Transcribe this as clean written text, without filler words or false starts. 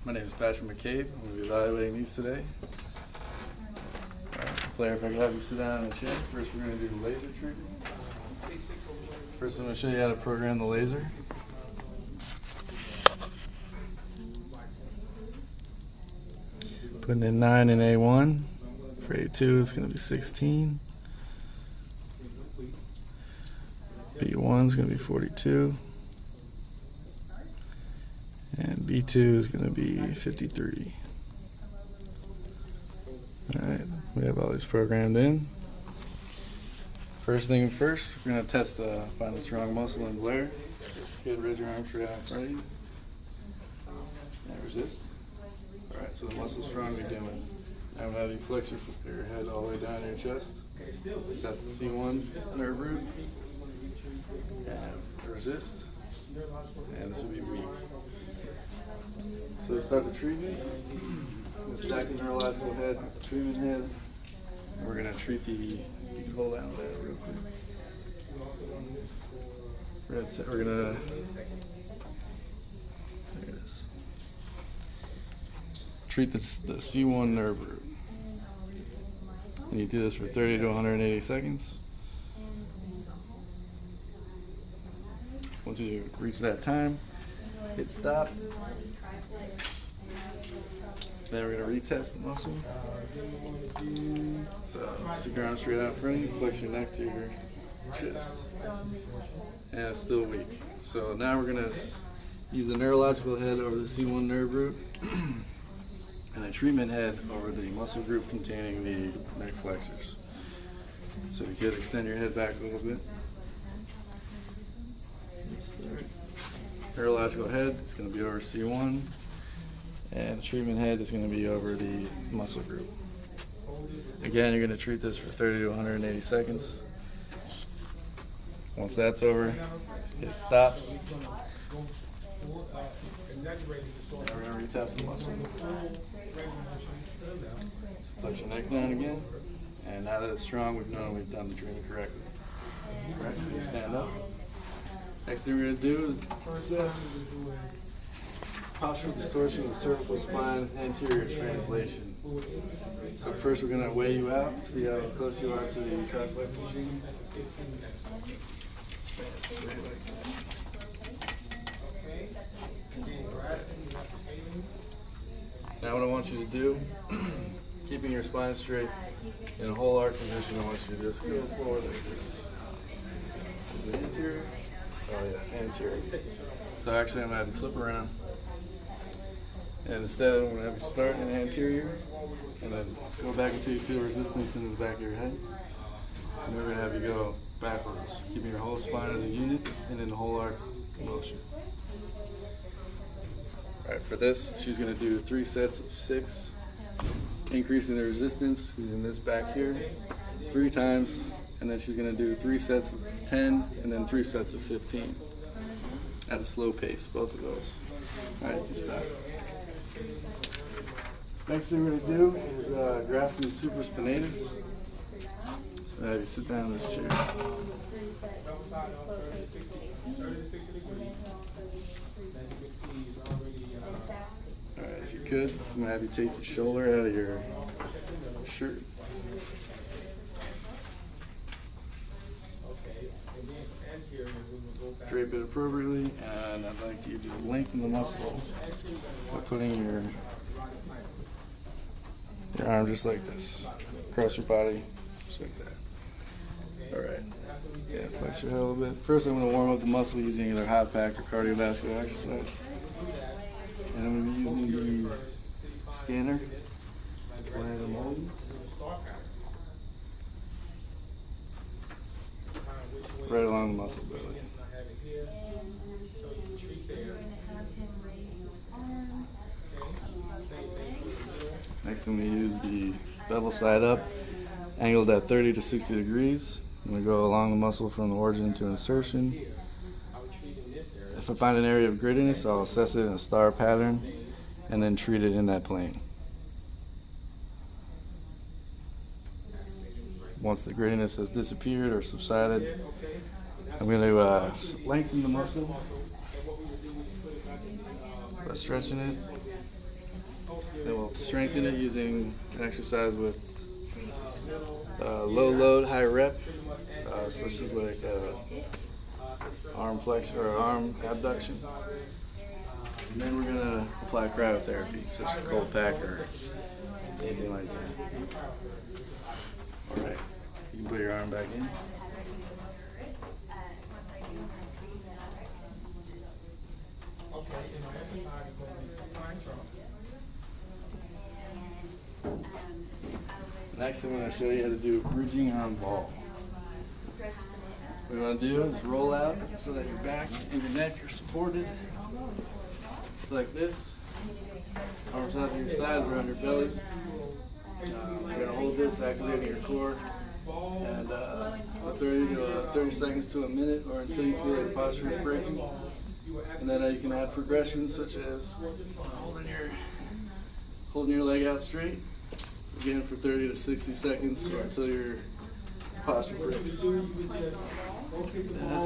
My name is Patrick McCabe. I'm going to be evaluating these today. Player, if I could have you sit down in a chair. First, we're going to do the laser treatment. First, I'm going to show you how to program the laser. Putting in 9 in A1. For A2, it's going to be 16. B1 is going to be 42. And B2 is going to be 53. Alright, we have all these programmed in. First thing first, we're going to test find a strong muscle in Blair. Good, raise your arm straight out in front of you. And resist. Alright, so the muscle's strong to begin with. Now I'm going to have you flex your head all the way down to your chest. Assess the C1 nerve root. And resist. And this will be weak. So to start the treatment, I'm going to stack the neurological head with the treatment head. And we're going to treat the, if you can hold down that real quick. We're going to, there it is. Treat the C1 nerve root. And you do this for 30 to 180 seconds. Once you reach that time, hit stop. Then we're going to retest the muscle. So stick your arm straight out in front of you, flex your neck to your chest. And it's still weak. So now we're going to use the neurological head over the C1 nerve root and the treatment head over the muscle group containing the neck flexors. So if you could extend your head back a little bit. Neurological head is going to be over C1, and the treatment head is going to be over the muscle group. Again, you're going to treat this for 30 to 180 seconds. Once that's over, hit stop. And we're going to retest the muscle. Flex your neck down again, and now that it's strong, we've known we've done the treatment correctly. All right, you stand up. Next thing we're going to do is assess postural distortion of the cervical spine, anterior translation. So first we're going to weigh you out, see how close you are to the triflex machine. Stand straight like that. Now what I want you to do, keeping your spine straight, in a whole arc position, I want you to just go forward like this. Is it anterior? Oh yeah, anterior. So actually I'm going to have you flip around. And instead I'm going to have you start in anterior and then go back until you feel resistance into the back of your head. And then we're going to have you go backwards, keeping your whole spine as a unit and in the whole arc motion. Alright, for this she's going to do 3 sets of 6, increasing the resistance using this back here 3 times. And then she's going to do 3 sets of 10 and then 3 sets of 15 at a slow pace, both of those. All right, you stop. Next thing we're going to do is grasp the supraspinatus. So now you sit down in this chair. All right, if you could, I'm going to have you take your shoulder out of your shirt. Drape it appropriately, and I'd like you to lengthen the muscle by putting your arm just like this, across your body, just like that. Alright, yeah, flex your head a little bit. First I'm going to warm up the muscle using either hot pack or cardiovascular exercise. And I'm going to be using the scanner, right along the muscle belly. Next I'm going to use the bevel side up, angled at 30 to 60 degrees. I'm going to go along the muscle from the origin to insertion. If I find an area of grittiness, I'll assess it in a star pattern and then treat it in that plane. Once the grittiness has disappeared or subsided, I'm going to lengthen the muscle by stretching it Then we'll strengthen it using an exercise with low load, high rep, such as like arm flexion or arm abduction. And then we're gonna apply cryotherapy, such as cold pack or anything like that. All right, you can put your arm back in. Next, I'm going to show you how to do bridging on ball. What you want to do is roll out so that your back and your neck are supported, just like this. Arms out to your sides around your belly. You're going to hold this, activating your core, and for 30 seconds to a minute, or until you feel like your posture is breaking. And then you can add progressions such as holding your leg out straight, again for 30 to 60 seconds, or until your posture breaks. That's